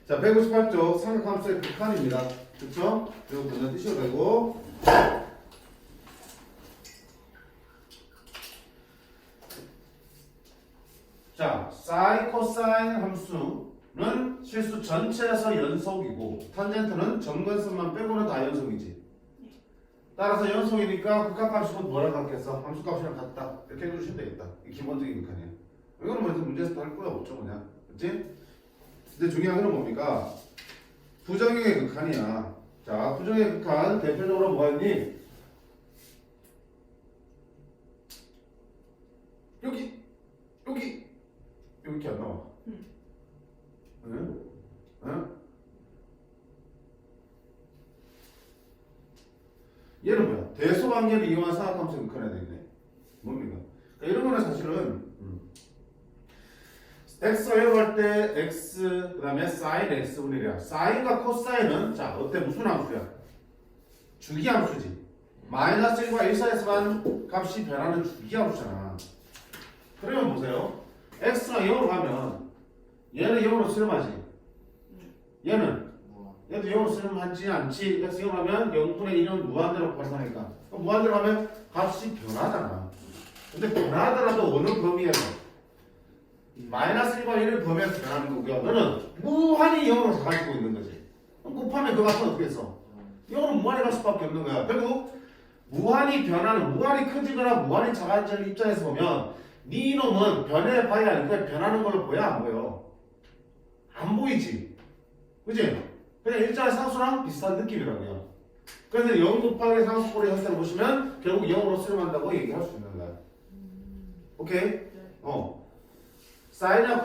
자, 158쪽 삼각함수의 극한입니다. 그쵸? 이거 먼저 뜨셔도 되고. 자, 사인, 코사인 함수는 실수 전체에서 연속이고 탄젠트는 점근선만 빼고는 다 연속이지. 따라서 연속이니까 극한값은 뭐랑 같겠어? 함수값이랑 같다. 이렇게 해주시면 되겠다. 이게 기본적인 극한이야. 이거는 뭐 문제에서 다를 거야 없죠 그냥. 그치? 근데 중요한 건 뭡니까? 부정형의 극한이야. 자, 부정형의 극한 대표적으로 뭐가 있니? 여기 이렇게 안 나와. 응? 응? 얘는 뭐야? 대소관계를 이용한 사각함수의 극한에 되겠네. 뭡니까? 그러니까 이런 거는 사실은 x가 0 할 때 x 그 다음에 sin x분의 1이야. 사인과 코사인은 자 어때 무슨 함수야? 주기함수지. 마이너스 1과 1 사이에서만 값이 변하는 주기함수잖아. 그러면 보세요. x가 0으로 가면 얘는 0으로 수렴하지. 얘도 0으로 수렴하지 않지. x 0으로 가면 0분의 1은 무한대로 발생하니까. 무한대로 가면 값이 변하잖아. 근데 변하더라도 어느 범위에서 마이너스 1과 1을 범위에서 변하는 거고요. 너는 무한히 0으로 가지고 있는 거지. 그럼 곱하면 그 값은 어떻게 했어? 0으로 무한히 갈 수밖에 없는 거야. 결국 무한히 변하는, 무한히 커지거나 무한히 작아지는 입장에서 보면 네 놈은 변해봐야 이렇게 변하는 걸로 보여 안 보여? 안 보이지? 그지? 그냥 일자의 상수랑 비슷한 느낌이라고요. 그래서 0 곱하기 상수꼴의 형태를 보시면 결국 0으로 수렴한다고 얘기할 수 있는 거야. 오케이? 사인이나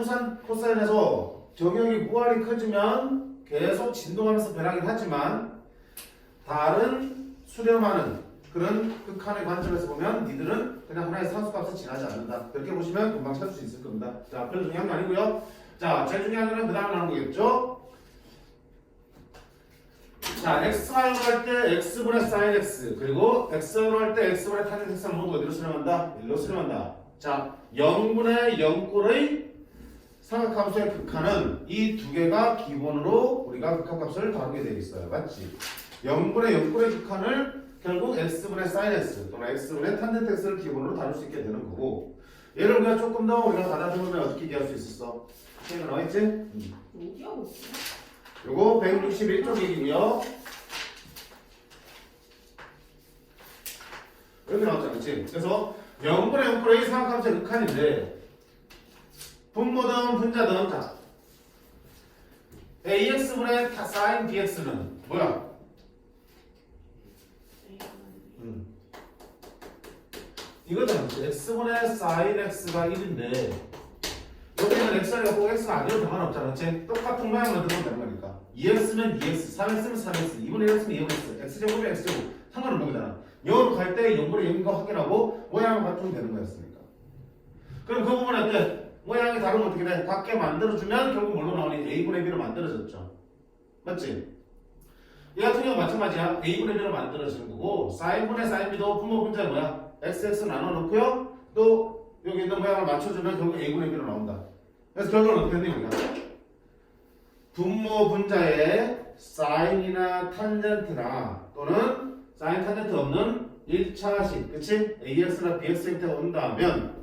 코사인에서 적용이 무한히 커지면 계속 진동하면서 변하긴 하지만 다른 수렴하는 그런 극한의 관점에서 보면 니들은 그냥 하나의 상수값에 지나지 않는다. 그렇게 보시면 금방 찾을 수 있을 겁니다. 자, 별로 중요한 거 아니고요. 자, 제일 중요한 거는 그 다음에 나오는 거겠죠. 자, x가 0 할 때 x분의 sin x 그리고 x 0 할 때 x분의 tan x는 모두 어디로 수렴한다? 1로 수렴한다. 자, 0분의 0꼴의 삼각함수의 극한은 이 두 개가 기본으로 우리가 극한값을 다루게 되어 있어요. 맞지? 0분의 0꼴의 극한을 결국 x분의 sin x 또는 x분의 tan x를 기본으로 다룰 수 있게 되는 거고 얘를 우리가 조금 더 우리가 받아들이면 어떻게 이해할 수 있었어? 책에 나와있지? 어디하고 있어? 요거 161쪽 얘기고요. 여기 나왔잖아, 그치? 그래서 0분의 0꼴의 삼각함수의 극한인데 분모든 분자든 자 ax분의 sin bx는 뭐야? 이거잖아, x분의 sin x가 1인데 여기는 x가 꼭 x가 아니어도 상관없잖아. 그치? 똑같은 모양으로 들어오면 되는 거니까 2x면 2x, 3x면 3x, 2분의 1x면 2분의 x, x제곱이면 x제곱 상관없는 거잖아. 0으로 갈 때 0분의 0인가 확인하고 모양을 갖추면 되는 거였으니까. 그럼 그 부분에 어때? 모양이 다르면 어떻게 돼? 같게 만들어주면 결국 뭘로 나오니? a분의 b로 만들어졌죠. 맞지? 이 같은 경우 마찬가지야. a분의 b로 만들어지는 거고 sin분의 sin b도 분모 분자는 뭐야? xx 나눠놓고요. 또 여기 있는 모양을 맞춰주면 결국 a분의 b로 나온다. 그래서 결론은 어떻게 됐니 우리가? 분모 분자에 sin이나 탄젠트나 또는 sin 탄젠트 없는 1차식 그치? ax나 bx 형태가 온다면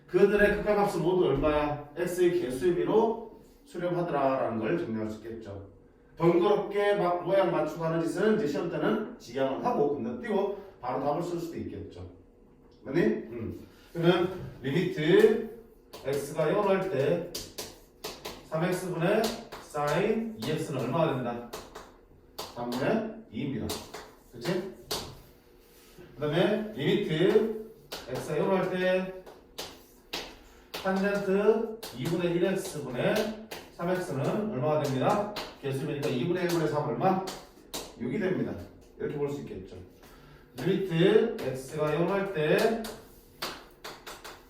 그들의 극한값은 모두 얼마야? x의 개수의 비로 수렴하더라라는 걸 정리할 수 있겠죠. 번거롭게 막 모양 맞추고 하는 짓은 이제 시험 때는 지양을 하고 건너뛰고 바로 답을 쓸 수도 있겠죠. 맞니? 그러면 리미트 x가 0 할 때 3x분의 sin 2x는 얼마가 된다? 3분의 2입니다. 그치? 그 다음에 리미트 x가 0 할 때 탄젠트 2분의 1x분의 3x는 얼마가 됩니다? 개수니까 2분의 1분의 3 얼마? 6이 됩니다. 이렇게 볼 수 있겠죠. 리미트 x가 0 할 때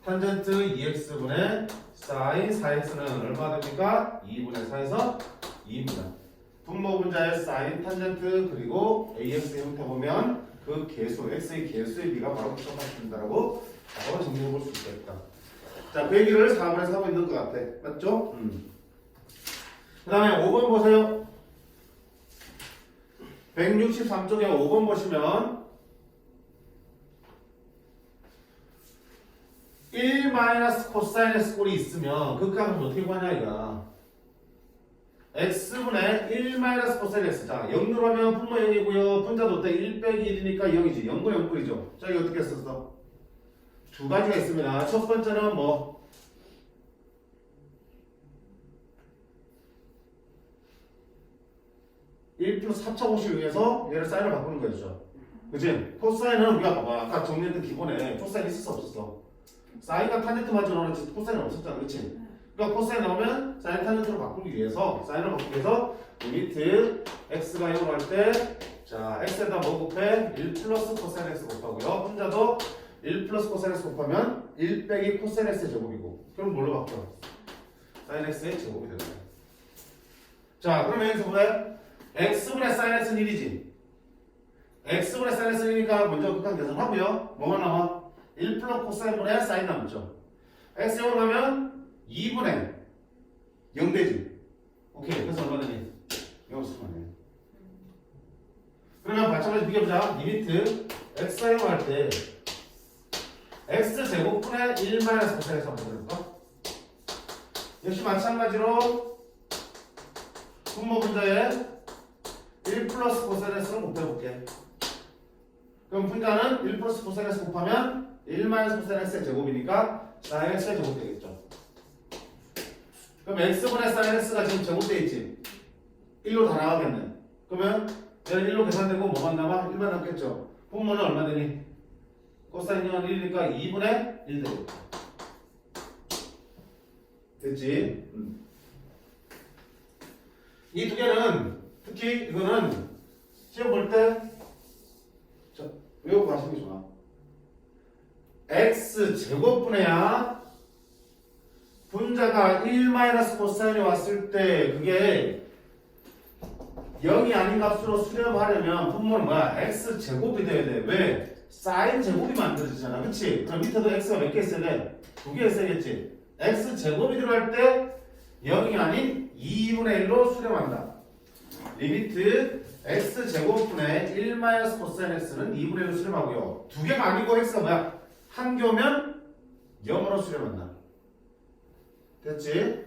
탄젠트 2x분의 sin 4x는 얼마가 됩니까? 2분의 4에서 2입니다. 분모 분자의 sin 탄젠트 그리고 ax 형태 보면 그 개수, x의 개수의 비가 바로 똑같습니다라고 바로 정리해 볼 수 있겠다. 자, 그 얘기를 4번에서 하고 있는 것 같아. 맞죠? 그 다음에 5번 보세요. 163쪽에 5번 보시면 1 마이너스 코사인 x 꼴이 있으면 극한은 어떻게 구하냐 이거야. x분의 1 마이너스 코사인 x. 자, 0으로 하면 분모 0이고요. 분자도 어때? 1 빼기 1이니까 0이지. 0분의 0꼴이죠. 자, 이거 어떻게 썼어? 두 가지가 있습니다. 첫 번째는 뭐? 1 플러스 합차 공식을 위해서 얘를 사인을 바꾸는 거였죠. 그치? 코사인은 우리가 봐봐. 아까 정리했던 기본에 코사인 있을 수 없었어. 사인과 탄젠트만 나오는지 코사인은 없었잖아. 그치? 그러니까 코사인 나오면 사인 탄젠트로 바꾸기 위해서 사인을 바꾸기 위해서 리미트 x가 0으로 할 때 자 x에다 뭐 곱해? 1 플러스 코사인 x 곱하고요. 혼자도 1 플러스 코사인 x 곱하면 1 빼기 코사인 x의 제곱이고 그럼 뭘로 바뀌어? 사인 x의 제곱이 되는 거야. 자 그러면 여기서 뭐래? x분의 사인 x는 1이지. x분의 사인 x는 1이니까 먼저 극한 계산하고요. 뭐가 나와? 1 플러스 코사인분의 사인 남죠. x 0으로 가면 2분의 0 되지. 오케이. 그래서 얼마 되니? 0을 쓰면 그러면 마찬가지로 비교해보자. 리미트 x가 0을 할 때 x 제곱분의 1 마이너스 코사인 x 한번 해볼까? 역시 마찬가지로 분모 분자에 1 플러스 코사인 x를 곱해볼게. 그럼 분자는 1 플러스 코사인 x 곱하면 1 마이너스 코사인 x의 제곱이니까 사인 x의 제곱 되겠죠. 그럼 x분의 사인 x가 지금 제곱되어 있지. 1로 다 나가겠네. 그러면 얘는 1로 계산되고 뭐만 남아? 1만 남겠죠. 분모는 얼마 되니? 코사인 0은 1이니까 2분의 1 되겠다. 됐지? 이 두 개는 특히 이거는 시험 볼 때 외우고 가시는 게 좋아. x 제곱분해야 분자가 1 마이너스 코사인이 왔을 때 그게 0이 아닌 값으로 수렴하려면 분모는 뭐야? x 제곱이 돼야 돼. 왜? 사인 제곱이 만들어지잖아. 그치? 그럼 밑에도 x가 몇 개 있어야 돼? 2개 있어야겠지? x 제곱이 들어갈 때 0이 아닌 2분의 1로 수렴한다. 리미트 x 제곱분의 1 마이너스 코사인 x는 2분의 1로 수렴하고요. 두 개가 아니고 x가 뭐야? 한 교면 0으로 수렴한다. 됐지?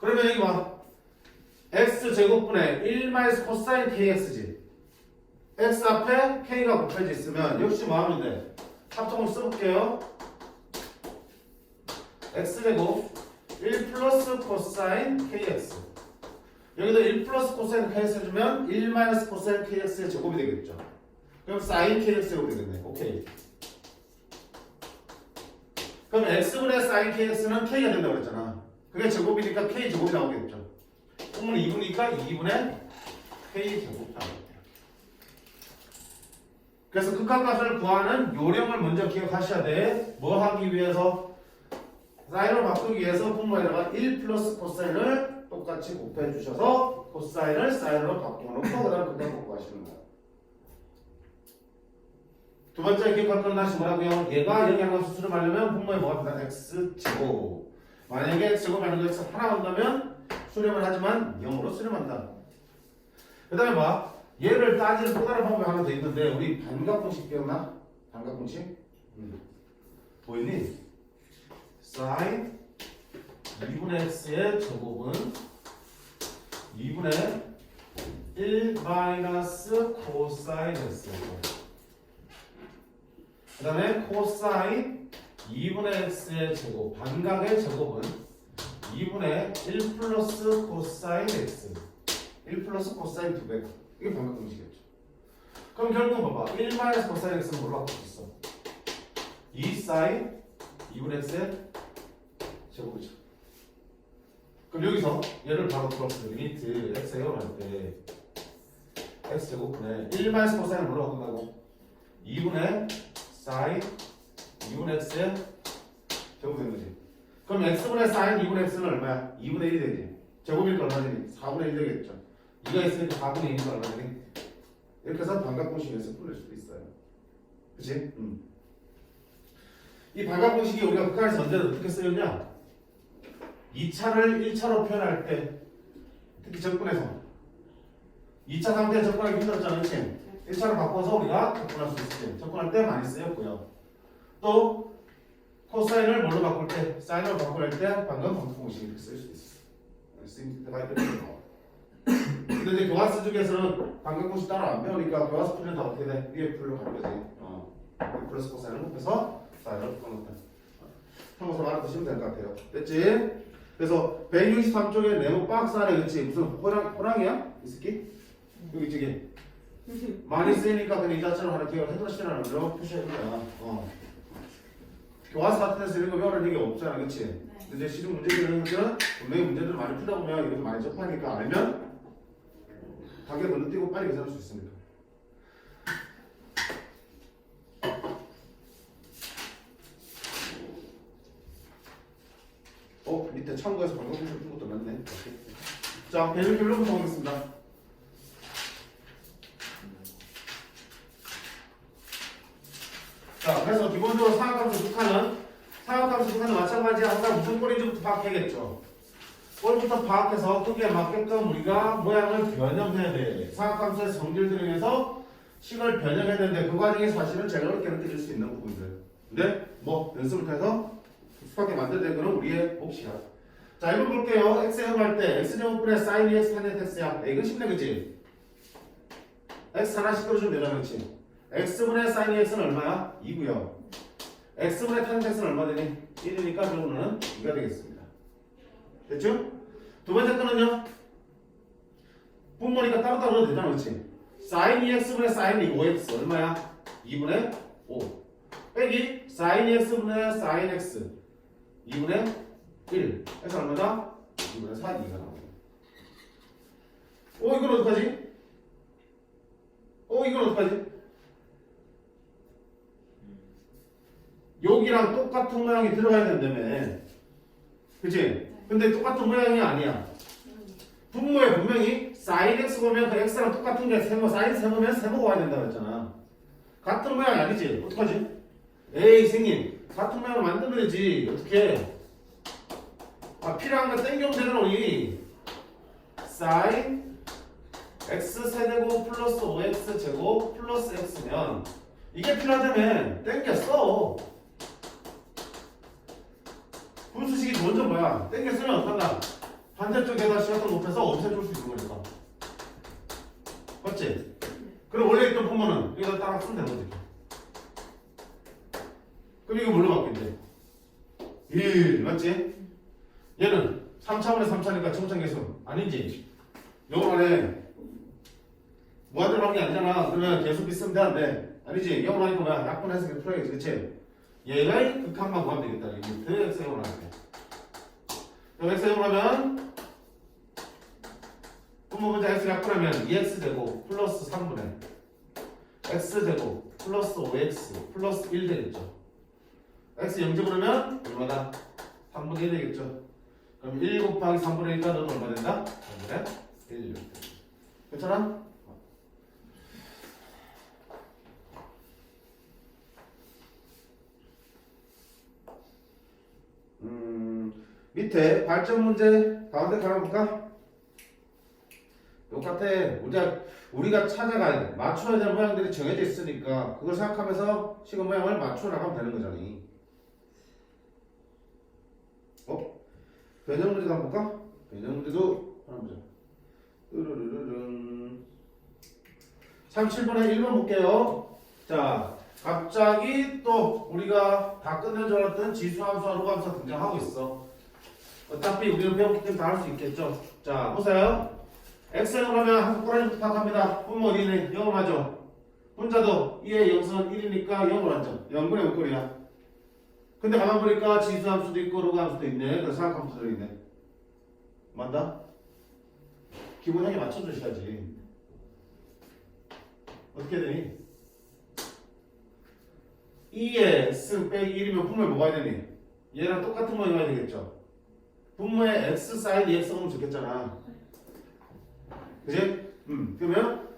그러면 여기 봐. x 제곱분의 1 마이너스 코사인 kx지. x 앞에 k가 곱해져 있으면 역시 뭐 하면 돼? 합성을 써볼게요. x 제곱 1 플러스 코사인 kx. 여기도 1 플러스 코사인 kx 해주면 1 마이너스 코사인 kx의 제곱이 되겠죠. 그럼 사인 kx 제곱이 되겠네. 오케이. 그럼 x분의 사인 kx는 k가 된다고 그랬잖아. 그게 제곱이니까 k 제곱이 나오겠죠. 분모는 2분이니까 2분의 k 제곱 나오겠네요. 그래서 극한값을 구하는 요령을 먼저 기억하셔야 돼. 뭐 하기 위해서? 사인을 바꾸기 위해서 분모에다가 1 플러스 코사인을 똑같이 곱해 주셔서 코사인을 사인으로 바꿔놓고 그 다음 극한 구하시는 거야. 두 번째 기억할 건 다시 뭐라고요? 얘가 영향값을 수렴하려면 분모에 뭐가 필요하다? x제곱. 만약에 x제곱하는 거 x 하나 온다면 수렴을 하지만 0으로 수렴한다. 그 다음에 봐. 얘를 따지는 또 다른 방법이 하나 더 있는데 우리 반각공식 기억나? 반각공식? 보이니? sin 2분의 x의 제곱은 2분의 1 마이너스 코사인 x고 그 다음에 코사인 2분의 x의 제곱 반각의 제곱은 2분의 1 플러스 코사인 x 1 플러스 코사인 2배 이게 반각공식이었죠. 그럼 결국 봐봐 1 마이너스 코사인 x는 뭘로 바꿀 수 있어? 2 사인 2분의 x의 제곱이죠. 그럼 여기서 얘를 바로 풀었어요. 리미트 x에 0을 할 때 x 제곱분의 1 마이너스 코사인을 뭘로 바꾼다고? 2분의 사인 2분의 x의 제곱이 된 거지. 그럼 x분의 사인 2분의 x는 얼마야? 2분의 1이 되지. 제곱이니까 얼마 되니? 4분의 1 되겠죠. 2가 있으니까 4분의 1이니까 얼마 되니? 이렇게 해서 반각공식에서 풀릴 수도 있어요. 그치? 이 반각공식이 우리가 극한에서 언제 어떻게 쓰였냐? 2차를 1차로 표현할 때 특히 접근해서 2차 상태에 접근하기 힘들었잖아. 그치? 1차로 바꿔서 우리가 접근할 수 있지. 접근할 때 많이 쓰였고요. 또 코사인을 뭘로 바꿀 때, 사인으로 바꿀 때 방금 방금 공식 이렇게 쓸 수 있어. 쓰임 때가 있거든요. 근데 이제 교과서 중에서는 방금 공식 따로 안 배우니까 교과서 풀면 다 어떻게 돼? 위에 풀로 가는 거지. 플러스 코사인을 곱해서 사인으로 바꿔놓다. 평소 알아두시면 될 것 같아요. 됐지? 그래서 163쪽에 네모 박스 안에 그치? 무슨 호랑이야? 이 새끼? 여기 저기 많이 쓰이니까 그냥 이 자체로 하나 기억을 해두시라는 거 표시해 준 거야. 교과서 같은 데서 이런 거 배우는 얘기 없잖아, 그치? 근데 이제 시중 문제들 이런 것들은 분명히 문제들을 많이 풀다 보면 이것도 많이 접하니까 알면 가격 건너뛰고 빨리 계산할 수 있습니다. 밑에 참고해서 방금 준 것도 맞네. 자, 배열 결론부터 보겠습니다. 자, 그래서 기본적으로 사각함수 북한은 마찬가지야. 항상 무슨 꼴인지부터 파악해야겠죠. 꼴부터 파악해서 크기에 맞게끔 우리가 모양을 변형해야 돼. 사각함수의 성질들을 위해서 식을 변형해야 되는데 그 과정에 사실은 제가 어렵게 느껴질 수 있는 부분들. 근데 뭐 연습을 통해서 익숙하게 만들어야 되는 건 우리의 몫이야. 자, 이거 볼게요. x제곱 할 때 x제곱분의 sin 2x 탄젠트 x야. 이건 쉽네, 그치? x 하나씩 끌어주면 되잖아, 그치? x분의 sin 2x는 얼마야? 2고요. x분의 탄젠트 x는 얼마 되니? 1이니까 결국은 2가 되겠습니다. 됐죠? 두 번째 거는요. 분모니까 따로따로 넣어도 되잖아, 그치? sin 2x분의 sin 5x 얼마야? 2분의 5 빼기 sin 2x분의 sin x 2분의 1 해서 얼마다? 2분의 4, 2가 나오네. 이건 어떡하지? 이건 어떡하지? 여기랑 똑같은 모양이 들어가야 된다며. 그치? 근데 똑같은 모양이 아니야. 분모에 분명히 sin x 보면 그 x랑 똑같은 게 세모, sin 세모면 세모가 와야 된다고 했잖아. 같은 모양이 아니지? 어떡하지? 에이, 선생님. 같은 모양을 만들면 되지. 어떻게? 필요한 거 땡겨오면 되는 우리 sin x 세제곱 플러스 5x 제곱 플러스 x면 이게 필요하다면 땡겼어. 분수식이 좋은 점 뭐야? 땡겼으면 어떤가? 반대쪽에다 시각도 높여서 없애줄 수 있는 거니까. 맞지? 그럼 원래 있던 분모는 여기다 따라 쓰면 되는 거지. 그럼 이거 뭘로 바뀐대? 1 맞지? 얘는 3차원에 3차니까 정상계수 아니지? 요거 안에 무한대로 하는 게 아니잖아. 그러면 계속 있으면 되는데 아니지? 요거 하니까 뭐야? 약분해서 그냥 풀어야지, 그치? 얘의 극한만 구하면 되겠다. 이게 그 x제곱을 할게. 그럼 x제곱을 하면 분모 문제 x 약분하면 2x제곱 플러스 3분의 x제곱 플러스 5x 플러스 1 되겠죠. x 0제곱 하면 얼마다? 3분의 1 되겠죠. 그럼 1 곱하기 3분의 1이니까 너는 얼마 된다? 3분의 1. 괜찮아? 밑에 발전 문제 가운데 가볼까? 똑같아. 우리가 찾아가야 돼. 맞춰야 될 모양들이 정해져 있으니까 그걸 생각하면서 식은 모양을 맞춰 나가면 되는 거잖니. 변형 문제도 한번 볼까? 변형 문제도 하나 보자. 37번에 1번 볼게요. 자, 갑자기 또 우리가 다 끝낸 줄 알았던 지수함수와 로함수가 등장하고 있어. 어차피 우리는 배웠기 때문에 다 할 수 있겠죠. 자, 보세요. x는 그러면 한 꼬라지부터 파악합니다. 분모 어디네? 0을 맞죠? 분자도 2의 0선 1이니까 0을 맞죠? 0분의 5꼴이야. 근데 가만 보니까 지수함수도 있고 로함수도 있네. 그래서 사각함수도 있네. 맞다? 기본형에 맞춰주셔야지. 어떻게 되니? 2의 x 빼기 1이면 분모에 뭐가 해야 되니? 얘랑 똑같은 모양이 와야 되겠죠? 분모에 x sin 2x 오면 좋겠잖아. 그지? 그러면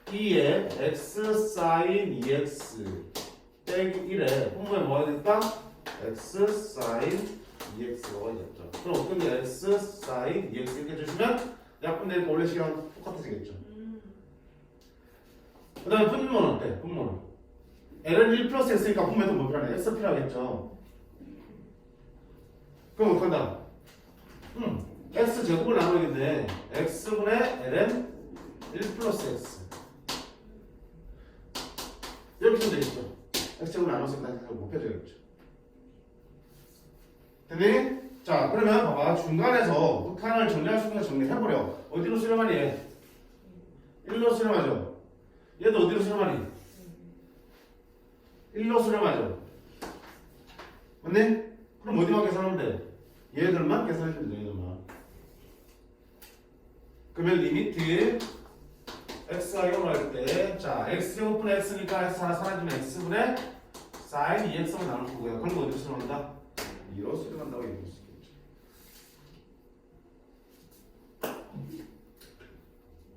2의 x sin 2x 빼기 1에 분모에 뭐가 되니까? x sin 2x가 y겠죠. 그럼 어떤 게 x sin 2x 이렇게 주시면 약분되니까 원래 시간 똑같아지겠죠. 그 다음에 분모는 어때? 분모는 l은 1 플러스 x니까 분모에도 뭐 필요하네? x 필요하겠죠. 그럼 어떡한다? x 제곱을 나누겠네. x분의 ln 1 플러스 x 이렇게 쓰면 되겠죠. x 제곱을 나눠서 다시 곱해줘야겠죠. 됐니? 자, 그러면 봐봐. 중간에서 극한을 정리할 수 있는 거 정리해버려. 어디로 수렴하니 얘? 1로 수렴하죠. 얘도 어디로 수렴하니? 1로 수렴하죠. 맞니? 그럼 어디만 계산하면 돼? 얘들만 계산해주면 돼. 얘들만. 그러면 리미트 x가 0을 할 때, 자, x제곱분의 x니까 x 하나 사라지면 x분의 sin 2x만 나올 거고요. 그럼 어디로 수렴한다? 2로 수렴한다고 얘기할 수 있겠죠.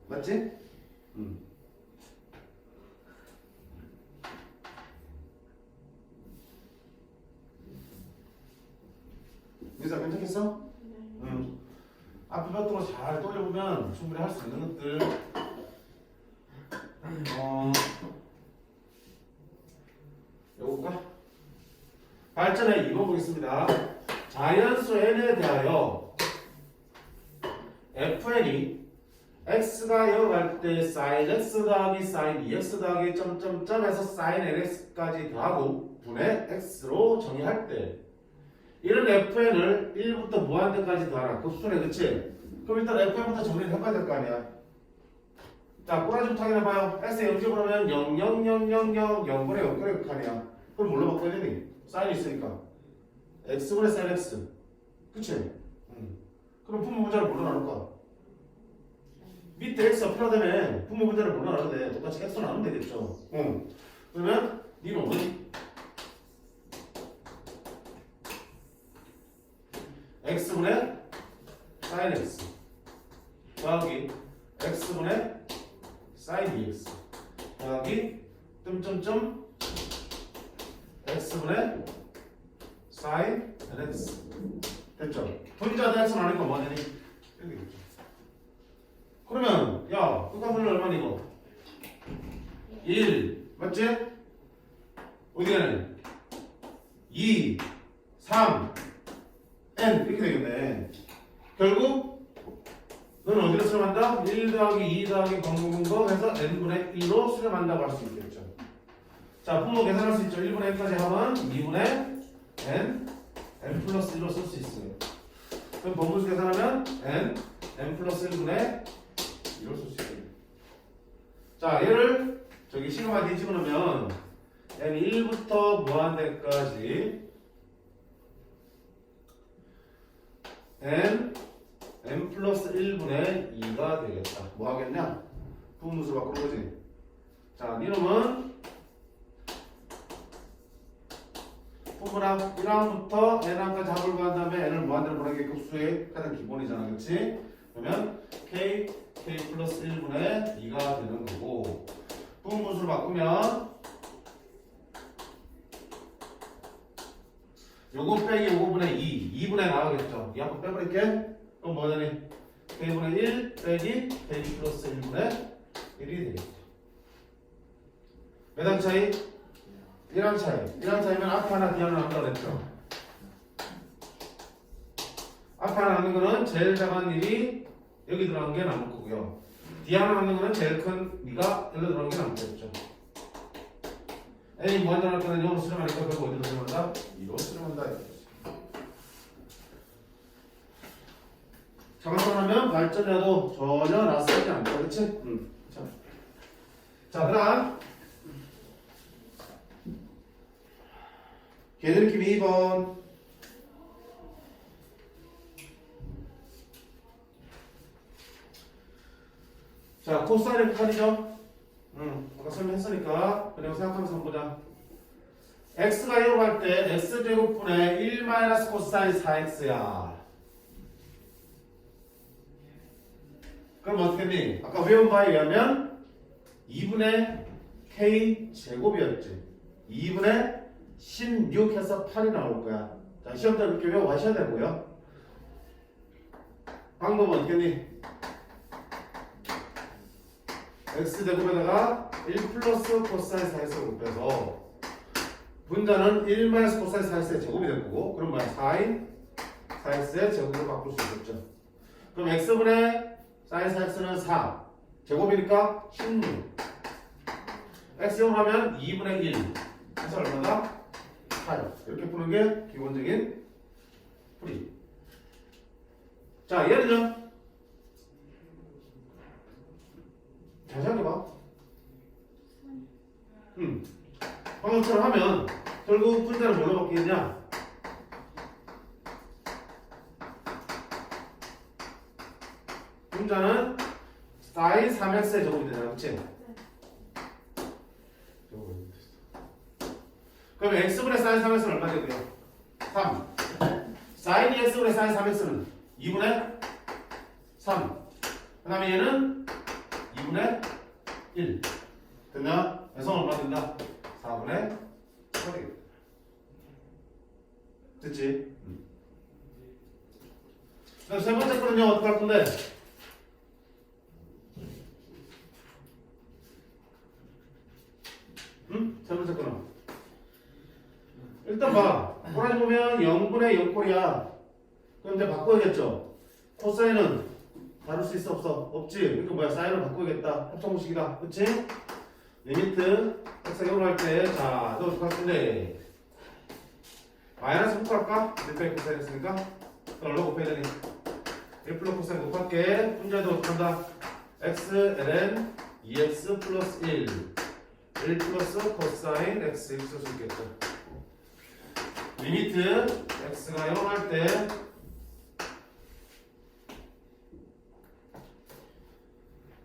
맞지? 민서 괜찮겠어? 응. 앞에 봤던 거 잘 떠올려보면 충분히 할 수 있는 것들. 요거가 발전의 2번 보겠습니다. 자연수 n에 대하여 fn이 x가 0 갈 때 sin x 더하기 sin 2x 더하기 점점점에서 sin nx까지 더하고 분의 x로 정의할 때 이런 fn을 1부터 무한대까지 더하라. 급수네, 그치? 그럼 일단 fn부터 정리를 해봐야 될 거 아니야. 자, 꼬라지부터 확인해봐요. x 0집으로면 0, 0, 0, 0, 0, 0분의 0분의 극한이야. 그럼 뭘로 바꿔야 되니? 사인이 있으니까 x분의 sin x, 그치? 그럼 분모 분자를 뭘로 나눌까? 밑에 x가 필요하다면 분모 분자를 뭘로 나눠도 돼? 똑같이 x로 나누면 되겠죠. 그러면 니는 x분의 sin x 더하기 x분의 sin 2x 더하기 점점점 x분의 sin nx 됐죠? 분자 대 x는 아니까 뭐 하니? 이렇게 되겠죠. 그러면 야 극한분을 얼마니 이거? 1 맞지? 어디 가네? 2 3 n 이렇게 되겠네. 결국 너는 어디로 수렴한다? 1 더하기 2 더하기 000 해서 n분의 1로 수렴한다고 할 수 있겠죠. 자, 분모 계산할 수 있죠. 1분의 n까지 하면 2분의 n 플러스 1로 쓸 수 있어요. 그럼 번분수 계산하면 n 플러스 1분의 2로 쓸 수 있어요. 자, 얘를 저기 시그마 d 집어넣으면 n1부터 무한대까지 n 플러스 1분의 2가 되겠다. 뭐 하겠냐? 분무수 바꾸는 거지. 자, 니놈은 분모랑 1항부터 n항까지 합을 구한 다음에 n을 무한대로 보내는 게 급수의 가장 기본이잖아. 그렇지? 그러면 k 플러스 1분의 2가 되는 거고, 분무수를 바꾸면 요거 빼기 요거분의 2, 2분의 나가겠죠. 이 한번 빼버릴게. 그럼 뭐냐니? k분의 1 빼기 k 플러스 1분의 1이 되겠죠. 몇 항 차이? 1항 차이. 1항 차이면 앞에 하나 뒤에 하나 남는다고 그랬죠. 앞에 하나 남는 거는 제일 작은 일이 여기 들어간 게 남을 거고요. 뒤에 하나 남는 거는 제일 큰 미가 여기 들어간 게 남겠죠. n이 무한정 할 거는 0으로 수렴하니까 결국 어디로 수렴한다? 2로 수렴한다. 장난하면 발전해도 전혀 낯설지 않다. 그치? 자, 그 다음 개들킴 2번. 자, 코사인의 극한이죠? 아까 설명했으니까 그냥 생각하면서 한번 보자. x가 0으로 갈 때 x제곱분의 1 마이너스 코사인 4x야. 그럼 어떻게 했니? 아까 외운 바에 의하면 2분의 k 제곱이었지. 2분의 16 해서 8이 나올 거야. 자, 시험 때 이렇게 외워가셔야 되고요. 방법은 어떻겠니? x제곱에다가 1 플러스 코사인 4x를 곱해서 분자는 1 마이너스 코사인 4x의 제곱이 될 거고, 그럼 뭐야? 사인 4x의 제곱으로 바꿀 수 있겠죠. 그럼 x분의 사인 4x는 4 제곱이니까 16 x제곱 하면 2분의 1 해서 얼마다? 8 이렇게 푸는 게 기본적인 풀이. 자, 얘는요? 잘 생각해봐. 방금처럼 하면 결국 분자를 뭘로 바뀌겠냐? 분자는 사인 3x의 제곱이 되잖아, 그치? 그럼 x분의 사인 3x는 얼마 되고요? 3. 사인 2x분의 사인 3x는 2분의 3. 그 다음에 얘는 2분의 1. 됐나? 그래서 얼마 된다? 4분의 8. 됐지? 그럼 세 번째 거는요, 어떻게 할 건데? 세 번째 거는? 일단 봐. 호랑이 보면 0분의 0꼴이야. 그럼 이제 바꿔야겠죠? 코사인은 다룰 수 있어 없어? 없지. 그러니까 뭐야? 사인을 바꿔야겠다. 합성공식이다. 그치? 리미트 x가 0을 할 때, 자, 너 어떻게 할 건데? 마이너스 곱할까? 1 코사인 했으니까 얼마 곱해야 되니? 1 플러스 코사인 곱할게. 분자도 어떻게 한다? x ln 2x 플러스 1 플러스 코사인 x 이렇게 쓸 수 있겠죠. 리미트 x가 0 할 때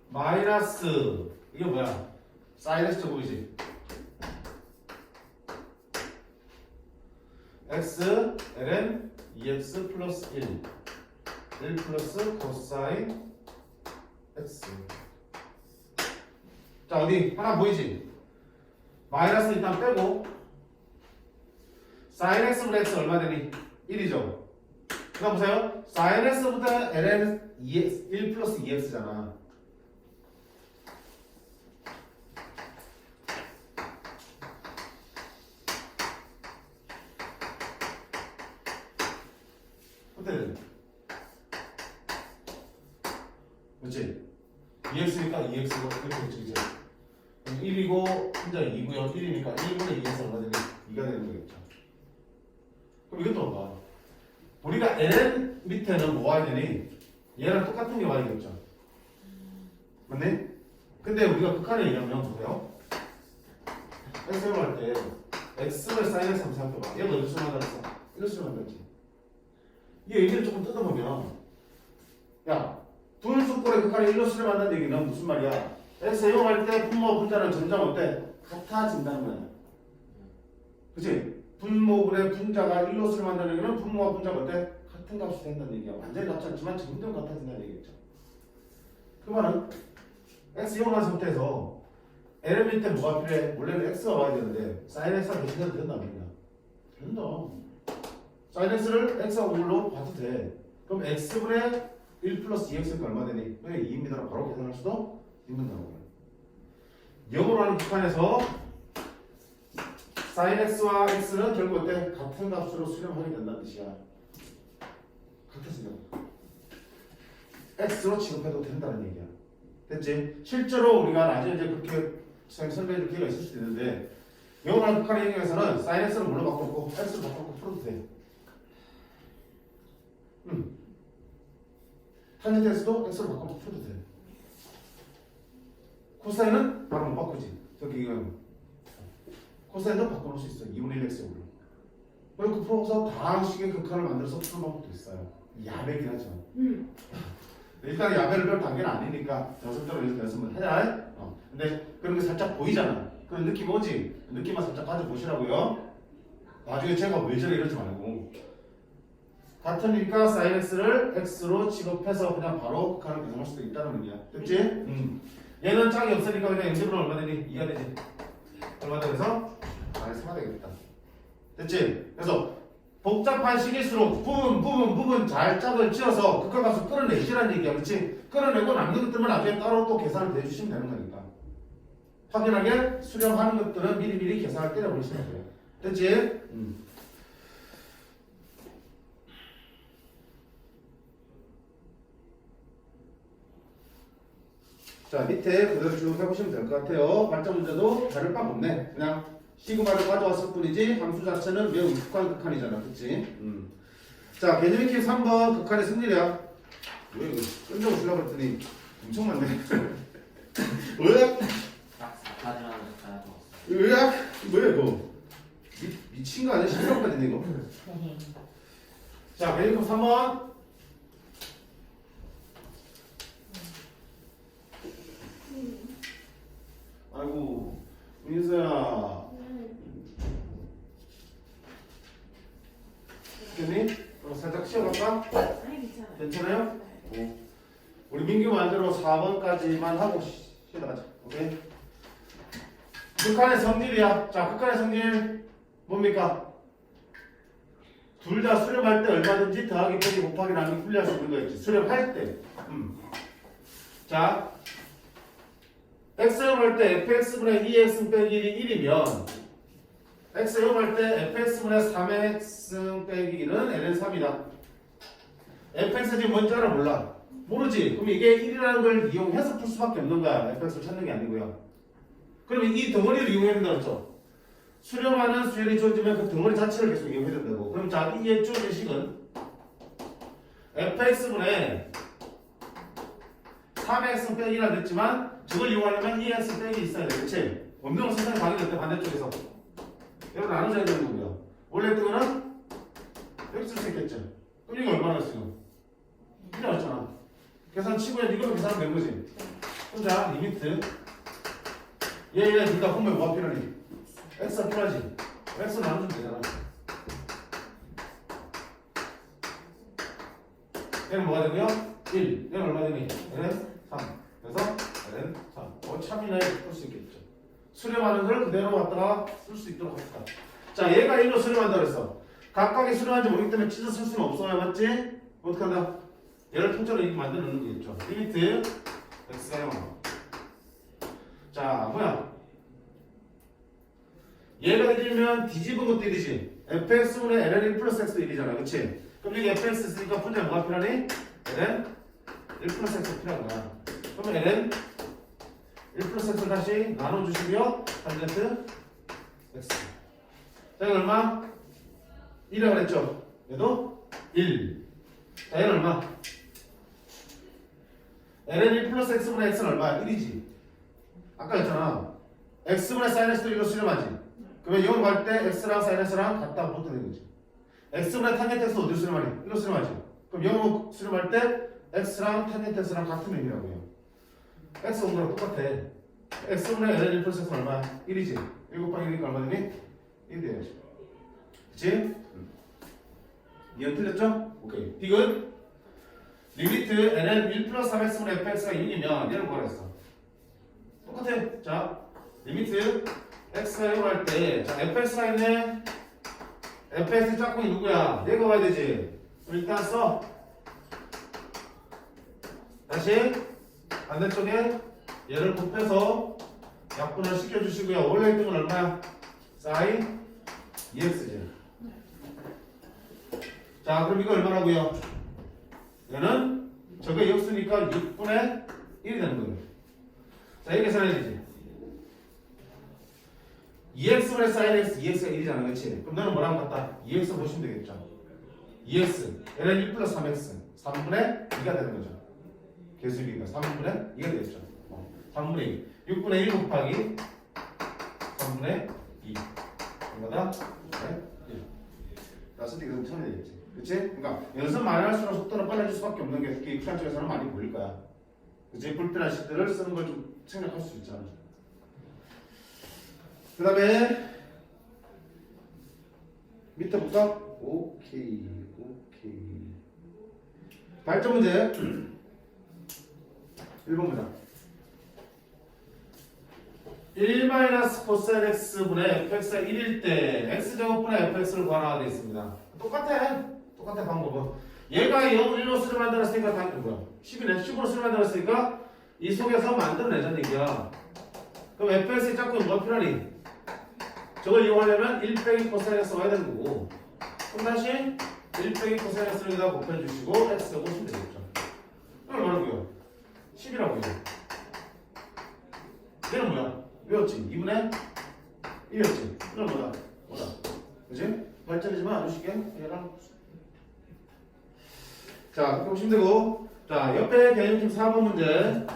마이너스 이게 뭐야? 사인 x 제곱이지. x ln 2x 플러스 1 플러스 코사인 x. 자, 어디 하나 보이지? 마이너스 일단 빼고 sin x분의 x 얼마 되니? 1이죠. 그다음 보세요. sin x보다 ln 2x 1 플러스 2x잖아. 어때? 그렇지? 2x니까 2x가 이렇게 되지. 1이고 혼자 2고요. 1이니까 1분의 2에서 얼마 되니? 2가 되는 거겠죠. 그럼 이것도 봐. 우리가 ln 밑에는 뭐 와야 되니? 얘랑 똑같은 게 와야겠죠. 맞네? 근데 우리가 극한에 얘기하면 보세요. x를 할 때 x를 sin x 한번 생각해봐. 얘가 어디서 만들었어? 이것으로 만들었지. 이 얘기를 조금 뜯어보면 야, 분수꼴의 극한에 일러스를 만든다는 얘기는 무슨 말이야? x 이용할 때 분모와 분자는 점점 어때? 같아진다는 거야. 그치? 분모분의 분자가 일로스를 만드는 얘기는 분모와 분자가 어때? 같은 값이 된다는 얘기야. 완전히 같지 않지만 점점 같아진다는 얘기겠죠. 그 말은 x 이용한 상태에서 l 밑에 뭐가 필요해? 원래는 x가 와야 되는데 sin x가 대신해도 된다 안 된다? 된다. sin x를 x가 5로 봐도 돼. 그럼 x분의 1 플러스 2x가 얼마 되니? 왜 2입니다라고 바로 계산할 수도 있는다는 거야. 0으로 하는 극한에서 sin x와 x는 결국 어때? 같은 값으로 수렴하게 된다는 뜻이야. 같아지냐고. x로 취급해도 된다는 얘기야. 됐지? 실제로 우리가 나중에 이제 그렇게 설명해줄 기회가 있을 수도 있는데 0으로 하는 극한의 영역에서는 sin x를 뭘로 바꿔놓고 x를 바꿔놓고 풀어도 돼. 탄젠트 x도 x로 바꿔놓고 풀어도 돼. 코사인은 바로 못 바꾸지. 저기 코사인도 바꿔놓을 수 있어. 2분의 1 x로. 그리고 그 풀어서 다항식의 극한을 만들어서 푸는 방법도 있어요. 야매긴 하지만. 일단 야매를 별 단계는 아니니까 연습대로 연습을 하자. 근데 그런 게 살짝 보이잖아. 그런 느낌 오지? 그 느낌만 살짝 가져보시라고요. 나중에 제가 왜 저래 이러지 말고. 같으니까 sin x를 x로 취급해서 그냥 바로 극한을 계산할 수도 있다는 얘기야. 됐지? 얘는 짝이 없으니까 그냥 연습은 얼마 되니? 2가 되지. 얼마 돼서 마이너스 4가 되겠다. 됐지? 그래서 복잡한 식일수록 부분 잘 짝을 지어서 극과값을 끌어내시라는 얘기야. 그렇지? 끌어내고 남는 것들만 나중에 따로 또 계산을 내주시면 되는 거니까. 확연하게 수렴하는 것들은 미리미리 계산을 때려버리시면 돼요. 됐지? 자, 밑에 그대로 쭉 해보시면 될 것 같아요. 발전 문제도 다를 바 없네. 그냥 시그마를 가져왔을 뿐이지 함수 자체는 매우 익숙한 극한이잖아. 그치? 자, 개념 익히 3번 극한의 승리야. 왜 이거 끈적을 주려고 했더니 엄청 많네. 으악! 딱 4까지만 잘 적었어. 으악! 뭐야 이거? 미친 거 아니야? 심각하네 이거. 자, 개념 3번. 아이고, 민서야. 됐니? 살짝 쉬어갈까? 아니 괜찮아요. 괜찮아요? 네. 우리 민규 말대로 4번까지만 하고 쉬다 가자. 오케이? 극한의 성질이야. 자, 극한의 성질 뭡니까? 둘 다 수렴할 때 얼마든지 더하기, 빼기, 곱하기, 나누기, 분리할 수 있는 거였지. 수렴할 때. 자, x를 할 때 fx분의 2x 빼기 1이면 x를 할 때 fx분의 3x 빼기 1은 ln 3이다. fx가 지금 뭔지 알아 몰라? 모르지? 그럼 이게 1이라는 걸 이용해서 풀 수밖에 없는 거야. fx를 찾는 게 아니고요. 그러면 이 덩어리를 이용해야 된다고 했죠? 수렴하는 수열이 주어지면 그 덩어리 자체를 계속 이용해야 된다고. 그럼 자, 이의 주어식은 fx분의 3x 빼기 1이라 됐지만 저걸 이용하려면 2x 빼기 있어야 돼. 그치? 없는 건 세상에 방이 됐대. 반대쪽에서. 여러분 나눠줘야 되는 거고요. 원래 했던 거는 여기 쓸 수 있겠죠. 그럼 이거 얼마나 지금? 1 나왔잖아. 계산 치고야 이걸로 계산하면 된 거지. 그럼 자, 리미트. 얘 둘 다 보면 뭐가 필요하니? x가 필요하지. x 나누면 되잖아. 얘는 뭐가 되고요? 1. 얘는 얼마 되니? 얘는 3. 그래서 얘는 3. 참이네 풀 수 있겠죠. 수렴하는 걸 그대로 갖다가 쓸 수 있도록 합시다. 자, 얘가 1로 수렴한다 그랬어. 각각이 수렴한지 모르기 때문에 찢어 쓸 수는 없어요. 맞지? 어떻게 한다? 얘를 통째로 이렇게 만들어 놓는 게 있죠. 리미트 x가 0. 자, 뭐야? 얘가 1이면 뒤집은 것도 1이지. fx분의 ln 1 플러스 x도 1이잖아. 그치? 그럼 여기 fx 있으니까 분자에 뭐가 필요하니? ln 1 플러스 x 필요한 거야. 그러면 ln 1 플러스 x 다시 나눠주시고요. 탄젠트 x. 자, 이거 얼마? 1이라고 그랬죠? 얘도 1. 자, 얘는 얼마? ln 1 플러스 x분의 x는 얼마야? 1이지. 아까 했잖아. x분의 sin x도 1로 수렴하지. 그러면 이걸 갈 때 x랑 sin x랑 같다고 붙는 거지. x분의 탄젠트 x도 어디로 수렴하니? 1로 수렴하지. 그럼 0으로 수렴할 때 x랑 탄젠트 x랑 같은 의미라고요. x 온도랑 똑같아. x분의 ln 1 플러스 x는 얼마야? 1이지. 1 곱하기 1이니까 얼마 되니? 1 돼야지. 그치? 이건 틀렸죠? 오케이. 디귿 리미트 ln 1 플러스 3x분의 fx가 6이면 얘를 뭐라 했어? 똑같아. 자, 리미트 x가 0을 할 때, 자, fx가 있네. fx 짝꿍이 누구야? 얘가 와야 되지. 그럼 일단 써. 다시 반대쪽에 얘를 곱해서 약분을 시켜주시고요. 원래 있던 건 얼마야? sin 2x지. 자, 그럼 이거 얼마라고요? 얘는 저게 역수니까 6분의 1이 되는 거예요. 자, 이렇게 계산해야 되지. 2x분의 sin x, 2x가 1이잖아. 그치? 그럼 너는 뭐랑 같다? 2x 보시면 되겠죠. 2x, ln 1 플러스 3x, 3분의 2가 되는 거죠. 개수니까 3분의 2가 되겠죠. 3분의 2. 6분의 1 곱하기 3분의 2. 얼마다? 1. 나쓸 때 이거 처음에 되겠지. 그치? 그러니까 연습 많이 할수록 속도는 빨라질 수밖에 없는 게 특히 익숙한 쪽에서는 많이 보일 거야. 그치? 불필요한 식들을 쓰는 걸 좀 생각할 수 있잖아. 그 다음에 밑에 볼까? 오케이. 발전 문제 1번 문제 1 코사인 x분의 fx가 1일 때 x제곱분의 fx를 구하라 되어 있습니다. 똑같아 방법은. 얘가 0을 1로 수를 만들었으니까 당연히 뭐야? 10이네. 10으로 수를 만들었으니까 이 속에서 만들어내자는 얘기야. 그럼 fx의 짝꿍이 뭐가 필요하니? 저걸 이용하려면 1 빼기 코사인을 써야 되는 거고. 그럼 다시 1 빼기 코사인을 쓰는 데다 곱해주시고 x가 보시면 되겠죠. 그럼 뭐라고요? 10이라고요. 얘는 뭐야? 외웠지? 2분의 1이었지? 그럼 뭐다? 그지? 발전이지만 아주 쉽게 얘랑. 자, 그렇게 보시면 되고. 자, 옆에 개념팀 4번 문제.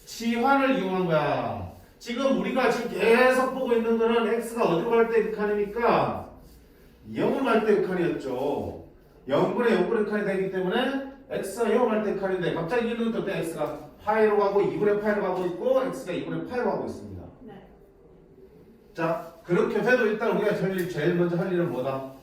치환을 이용한 거야. 지금 우리가 지금 계속 보고 있는 거는 x가 어디로 갈 때 극한입니까? 0을 갈 때 극한이었죠. 0분의 0분의 극한이 되기 때문에 x가 0을 갈 때 극한인데 갑자기 이런 것도 x가 파이로 가고 2분의 파이로 가고 있고 x가 2분의 파이로 가고 있습니다. 네. 자, 그렇게 해도 일단 우리가 제일 먼저 할 일은 뭐다?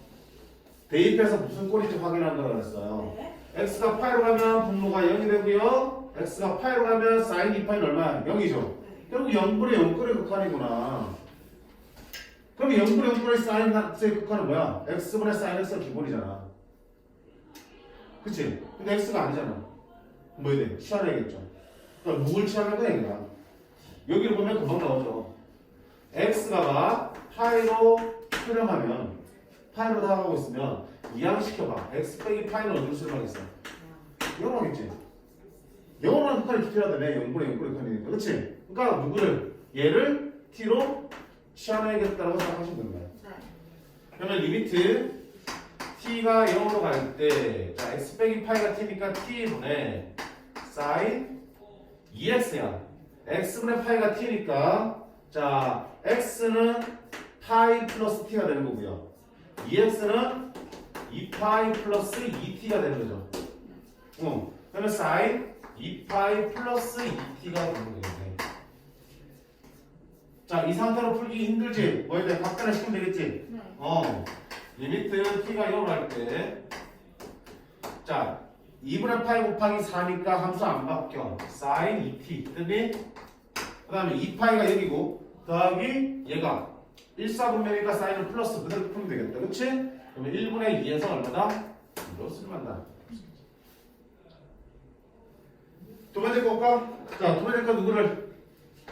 대입해서 무슨 꼴인지 확인하는 거라고 했어요. 네. x가 파이로 가면 분모가 0이 되고요. x가 파이로 가면 sin 2파이는 얼마야? 0이죠. 결국 0분의 0꼴의 극한이구나. 그럼 0분의 0꼴의 sin의 극한은 뭐야? x분의 sin x가 기본이잖아. 그치? 근데 x가 아니잖아. 뭐 해야 돼? 치환해야겠죠. 그러니까 누굴 치환할 거야, 얘가? 여기를 보면 금방 나오죠. x가 막 파이로 수렴하면 파이로 다가가고 있으면 이항시켜봐. x 빼기 파이는 어디로 수렴하겠어? 0으로 하겠지. 0으로 하는 극한이 기필하다며. 0분의 0분의 극한이니까. 그치? 그러니까 누구를? 얘를 t로 치환해야겠다고 생각하시면 되는 거야. 네. 그러면 리미트 t가 0으로 갈 때, 자, x 빼기 파이가 t니까 t분의 sin 2x야. x분의 파이가 t니까, 자, x는 파이 플러스 t가 되는 거고요. 2x는 2파이 플러스 2t가 되는 거죠. 그러면 sin 2파이 플러스 2t가 되는 거겠네. 자, 이 상태로 풀기 힘들지? 뭐 해야 돼? 각변을 시키면 되겠지? 네. 리미트 t가 0으로 갈 때, 자, 2분의 파이 곱하기 4니까 함수 안 바뀌어. sin 2t. 됐니? 그 다음에 2파이가 여기고, 더하기 얘가 1,4분면이니까 사인은 플러스 그대로 풀면 되겠다. 그치? 그러면 1분의 2에서 얼마다? 1로 수렴한다. 두 번째 거 볼까? 자, 두 번째 거 누구를?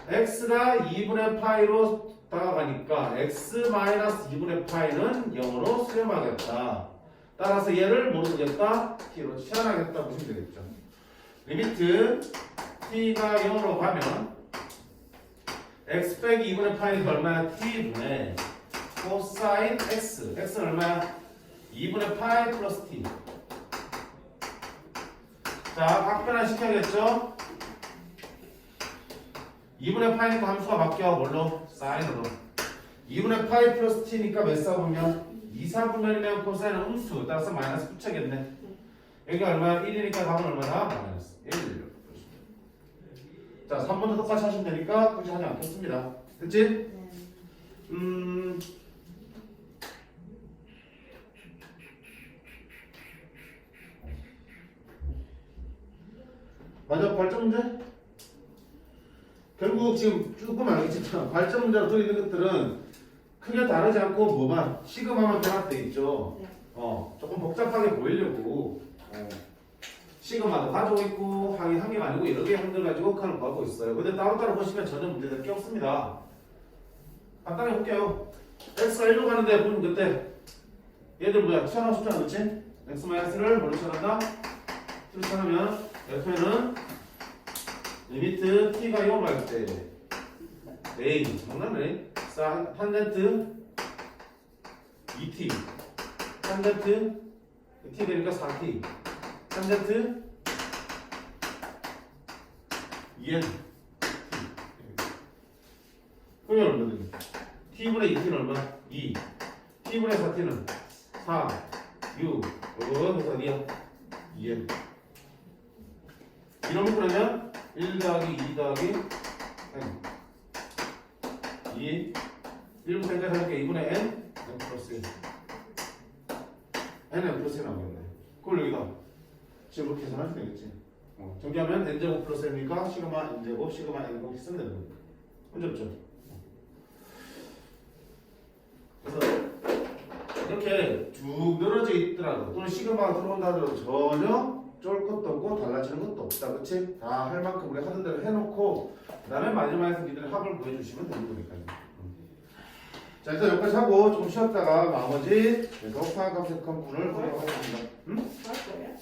x가 2분의 파이로 다가가니까 x-2분의 파이는 0으로 수렴하겠다. 따라서 얘를 뭐로 쓰겠다? t로 치환하겠다 보시면 되겠죠. 리미트 t가 0으로 가면 x 빼기 2분의 파이가 얼마야? t분의 코사인 x. x는 얼마야? 2분의 파이 플러스 t. 자, 각변화 시켜야겠죠? 2분의 파이니까 함수가 바뀌어. 뭘로? 사인으로. 2분의 파이 플러스 t니까 몇 사분면? 2사분면이면 코사인은 음수. 따라서 마이너스 붙여야겠네. 여기가 얼마야? 1이니까 답은 얼마다? 마이너스 1. 자, 3번도 똑같이 하시면 되니까 굳이 하지 않겠습니다. 됐지? 네. 맞아, 발전 문제? 결국 지금 쭉 보면 알겠지만 발전 문제로 들어있는 것들은 크게 다르지 않고 뭐만 시그마만 변화돼 있죠. 네. 조금 복잡하게 보이려고 시그마도 가지고 있고 항이 한 개가 아니고 여러 개 항들 가지고 칸을 갖고 있어요. 근데 따로따로 보시면 전혀 문제될 게 없습니다. 간단히 볼게요. x가 1로 가는데 보면 그때 얘들 뭐야? 치환하고 싶지 않지? x-를 뭘로 치환한다? t로 치환하면 옆에는 리미트 t가 0을 갈 때 a 장난네. 탄젠트 2t 탄젠트 t 되니까 4t 탄젠트 2n 그러면 얼마 되니? t분의 2t는 얼마? 2 t분의 4t는 4 6 그래서 어디야? 2n 이런 거 그러면 1 더하기 2 더하기 n 2 1부터 n까지 할게 2분의 n n 플러스 1 n 플러스 1 나오겠네. 그걸 여기다 지금 그렇게 계산하시면 되겠지. 정리하면 n제곱 플러스 n이니까 시그마 n제곱 시그마 n 곱이 쓰면 되는 거니까. 문제 없죠? 그래서 이렇게 쭉 늘어져 있더라도 또는 시그마가 들어온다 하더라도 전혀 쫄 것도 없고 달라지는 것도 없다. 그치? 다 할 만큼 우리 하던 대로 해놓고 그 다음에 마지막에서 니들이 합을 구해주시면 되는 거니까요. 자, 일단 여기까지 하고 좀 쉬었다가 나머지 계속 사각함, 세컨 분을 보도록 하겠습니다. 할 거예요?